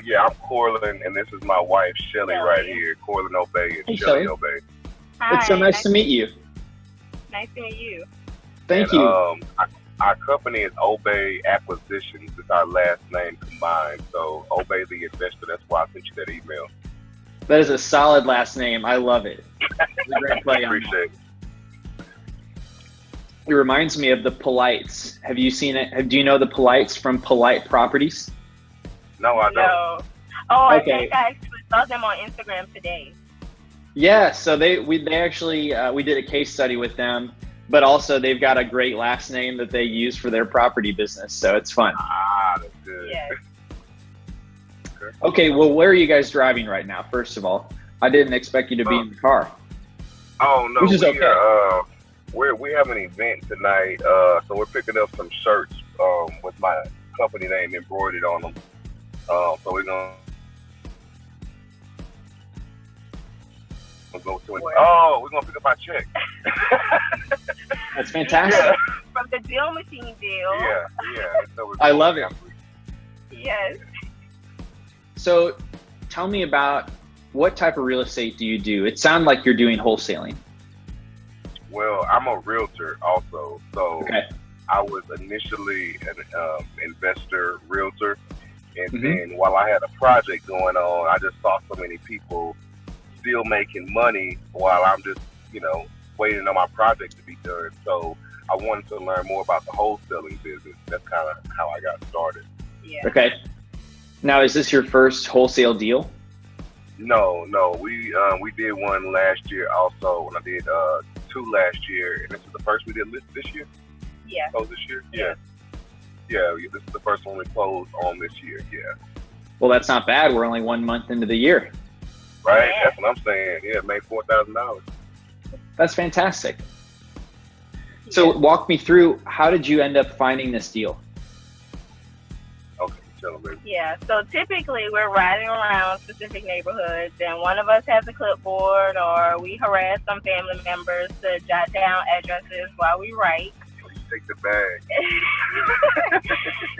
yeah, I'm Korlynn, and this is my wife, Shelly, right here. Korlynn Obey and Hey, Shelly Shelly. Obey. Hi, It's so nice to meet you. Nice to meet you. Thank And, you. our company is Obey Acquisitions. It's our last name combined. So Obey the Investor. That's why I sent you that email. That is a solid last name. I love it. It's a great play on that. Appreciate it. It reminds me of the Polites. Have you seen it? Do you know the Polites from Polite Properties? No, I don't. No. Oh, I Okay. think I actually saw them on Instagram today. Yeah, so they actually we did a case study with them, but also they've got a great last name that they use for their property business, so it's fun. Ah, that's good. Yes. Okay, well, where are you guys driving right now? First of all, I didn't expect you to be in the car. Oh no, Which is okay. We have an event tonight, so we're picking up some shirts with my company name embroidered on them. So we're gonna go to it. Oh, we're gonna pick up our check. That's fantastic. Yeah. From the DealMachine deal. Yeah. So I love it. Yes. So tell me about what type of real estate do you do? It sounds like you're doing wholesaling. Well, I'm a realtor also, so Okay. I was initially an investor realtor, and Mhm. then while I had a project going on, I just saw so many people still making money while I'm just, waiting on my project to be done. So I wanted to learn more about the wholesaling business. That's kind of how I got started. Yeah. Okay. Now, is this your first wholesale deal? No, we did one last year also, and I did two last year, and this is the first we did this year. Yeah. Closed this year? Yeah. Yeah, this is the first one we closed on this year. Yeah. Well, that's not bad. We're only 1 month into the year. Right? Yeah. That's what I'm saying. Yeah, made $4,000. That's fantastic. So walk me through, how did you end up finding this deal? Okay, tell them. Yeah, so typically we're riding around specific neighborhoods, and one of us has a clipboard, or we harass some family members to jot down addresses while we write. Take the bag.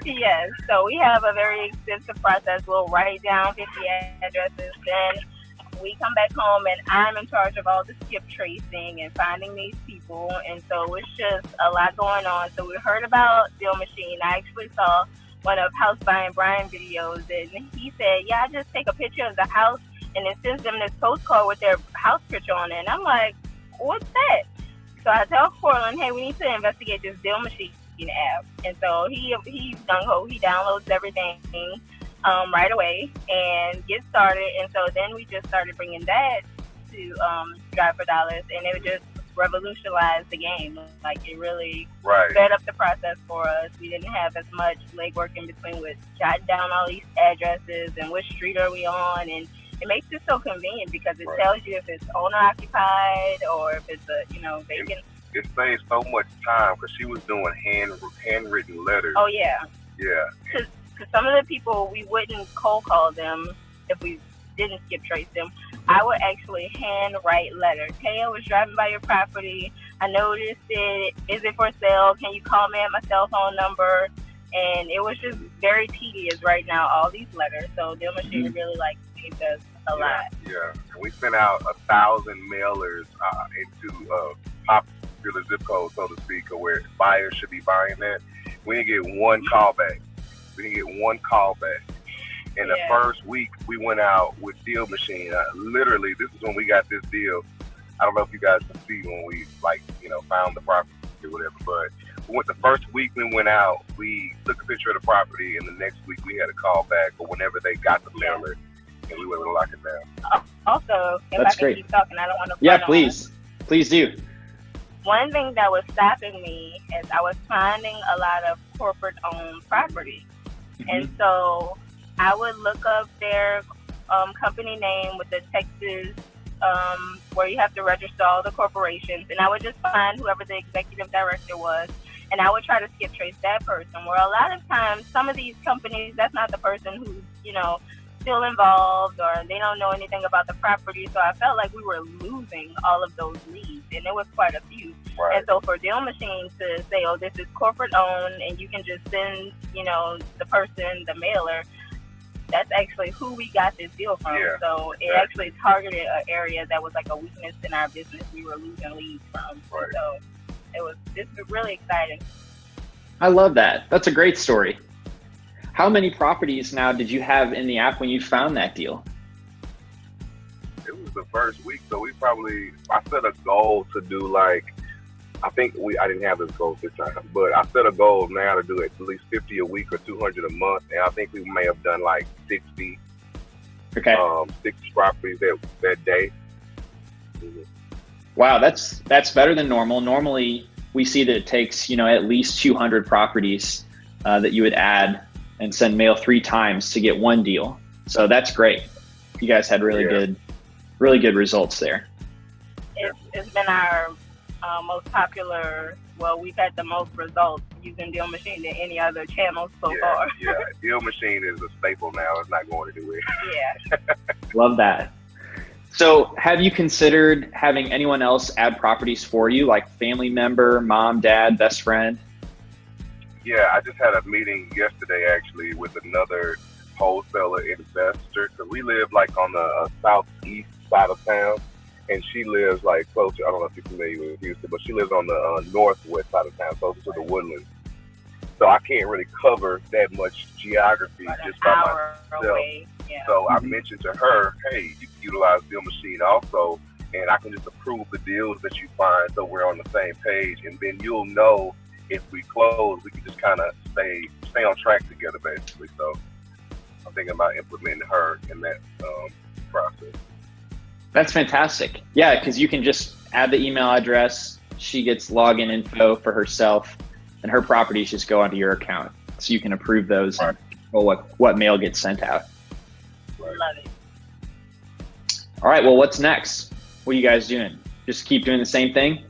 Yes, so we have a very extensive process. We'll write down 50 addresses, then we come back home, and I'm in charge of all the skip tracing and finding these people, and so it's just a lot going on. So we heard about DealMachine. I actually saw one of House Buying Brian videos, and he said, yeah, I just take a picture of the house and it sends them this postcard with their house picture on it. And I'm like, what's that? So I tell Korlynn, hey, we need to investigate this DealMachine app. And so he's gung-ho. He downloads everything right away and gets started. And so then we just started bringing that to Drive for Dollars, and it just revolutionized the game. Like, it really sped up the process for us. We didn't have as much legwork in between with jotting down all these addresses and which street are we on, and it makes it so convenient because it tells you if it's owner occupied or if it's a vacant. It saves so much time because she was doing handwritten letters. Oh yeah. Yeah. Because some of the people, we wouldn't cold call them if we didn't skip trace them. I would actually handwrite letters. Hey, I was driving by your property. I noticed it. Is it for sale? Can you call me at my cell phone number? And it was just very tedious right now, all these letters. So DealMachine really saved us a lot. Yeah. And we sent out 1,000 mailers into popular zip codes, so to speak, or where buyers should be buying that. We didn't get one call back. And the first week we went out with DealMachine. Literally, this is when we got this deal. I don't know if you guys can see when we found the property or whatever, but the first week we went out, we took a picture of the property, and the next week we had a call back or whenever they got the mailer, and we were able to lock it down. Also, if That's I can great. keep talking, I don't want to. Yeah, please do. One thing that was stopping me is I was finding a lot of corporate-owned property. And so I would look up their company name with the Texas, where you have to register all the corporations, and I would just find whoever the executive director was, and I would try to skip trace that person. Where a lot of times, some of these companies, that's not the person who's, still involved, or they don't know anything about the property. So I felt like we were losing all of those leads, and there was quite a few. Right. And so for DealMachine to say, oh, this is corporate owned, and you can just send, the person, the mailer, that's actually who we got this deal from. Yeah, So it actually targeted an area that was like a weakness in our business. We were losing leads from. Right. So this is really exciting. I love that. That's a great story. How many properties now did you have in the app when you found that deal? It was the first week, so I set a goal to do like, I didn't have this goal this time, but I set a goal now to do at least 50 a week or 200 a month, and I think we may have done like 60 properties that day. Mm-hmm. Wow, that's better than normal. Normally, we see that it takes at least 200 properties that you would add and send mail 3 times to get one deal. So that's great. You guys had really good results there. It's been our most popular. Well, we've had the most results using DealMachine than any other channel so far. Yeah, DealMachine is a staple now. It's not going anywhere. Yeah. Love that. So have you considered having anyone else add properties for you, like family member, mom, dad, best friend? Yeah, I just had a meeting yesterday actually with another wholesaler investor, because we live like on the southeast side of town, and she lives like closer. I don't know if you're familiar with Houston, but she lives on the northwest side of town, closer to the Woodlands. So I can't really cover that much geography just by myself. Away. Yeah. So I mentioned to her, hey, you can utilize DealMachine also, and I can just approve the deals that you find so we're on the same page, and then you'll know if we close, we can just kind of stay on track together, basically. So I'm thinking about implementing her in that process. That's fantastic. Yeah, because you can just add the email address. She gets login info for herself, and her properties just go onto your account. So you can approve those and control what mail gets sent out. Love it. All right, well, what's next? What are you guys doing? Just keep doing the same thing?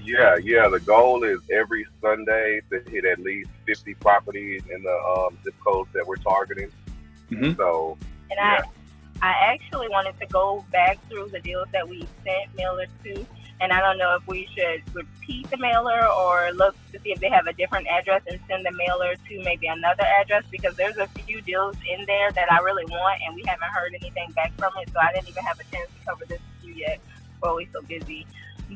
Yeah. The goal is every Sunday to hit at least 50 properties in the zip codes that we're targeting. Mm-hmm. So, and I actually wanted to go back through the deals that we sent mailers to, and I don't know if we should repeat the mailer or look to see if they have a different address and send the mailer to maybe another address, because there's a few deals in there that I really want, and we haven't heard anything back from it, so I didn't even have a chance to cover this with you yet. We're always so busy.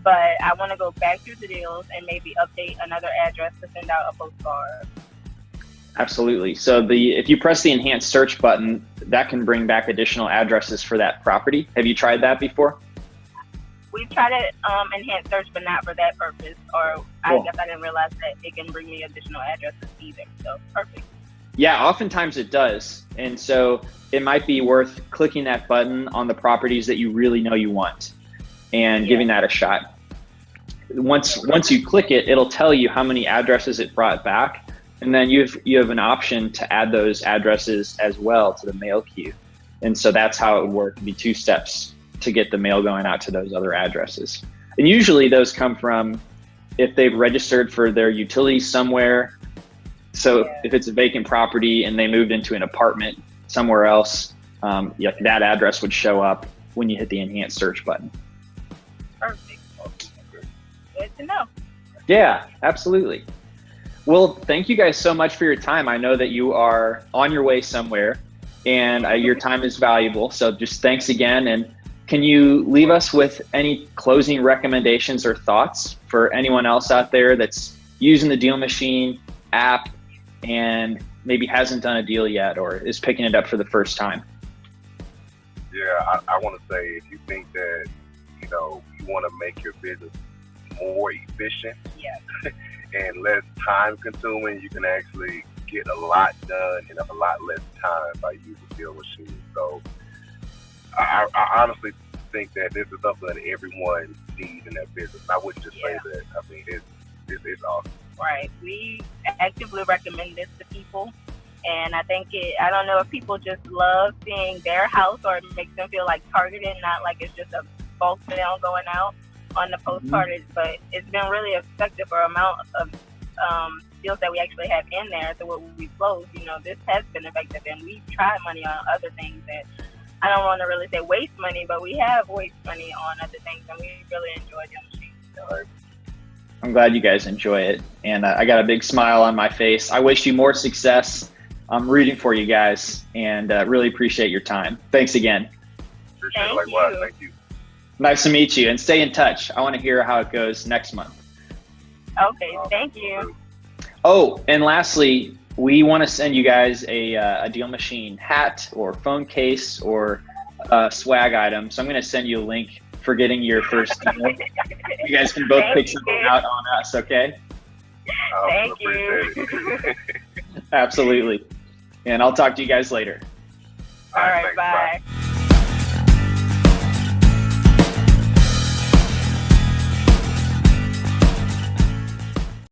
But I want to go back through the deals and maybe update another address to send out a postcard. Absolutely. So if you press the enhanced search button, that can bring back additional addresses for that property. Have you tried that before? We've tried it enhanced search, but not for that purpose. Or I guess I didn't realize that it can bring me additional addresses either. So perfect. Yeah, oftentimes it does. And so it might be worth clicking that button on the properties that you really know you want and giving that a shot. Once you click it, it'll tell you how many addresses it brought back. And then you have an option to add those addresses as well to the mail queue. And so that's how it would work. It'd be 2 steps to get the mail going out to those other addresses. And usually those come from if they've registered for their utilities somewhere. So if it's a vacant property and they moved into an apartment somewhere else, that address would show up when you hit the enhanced search button. Perfect. Good to know. Yeah, absolutely. Well, thank you guys so much for your time. I know that you are on your way somewhere, and your time is valuable. So just thanks again. And can you leave us with any closing recommendations or thoughts for anyone else out there that's using the DealMachine app and maybe hasn't done a deal yet or is picking it up for the first time? Yeah, I want to say, if you think that, you want to make your business more efficient and less time consuming, you can actually get a lot done in a lot less time by using DealMachine. So I honestly think that this is something that everyone needs in their business. I wouldn't just say that. I mean, it's awesome. Right. We actively recommend this to people. And I think I don't know if people just love seeing their house, or it makes them feel like targeted, not like it's just a bulk mail going out on the postcard. But it's been really effective for amount of deals that we actually have in there. So what we closed, this has been effective, and we've tried money on other things that I don't want to really say waste money, but we have waste money on other things, and we really enjoy DealMachine. So. I'm glad you guys enjoy it, and I got a big smile on my face. I wish you more success I'm rooting for you guys, and really appreciate your time. Thanks again. Appreciate it. Thank Likewise. you. Thank you. Nice to meet you, and stay in touch. I want to hear how it goes next month. Okay, thank you. Oh, and lastly, we want to send you guys a DealMachine hat or phone case or swag item. So I'm going to send you a link for getting your first deal. You guys can both pick something out on us, okay? Thank Appreciate you. it. Absolutely. And I'll talk to you guys later. All right, thanks. bye.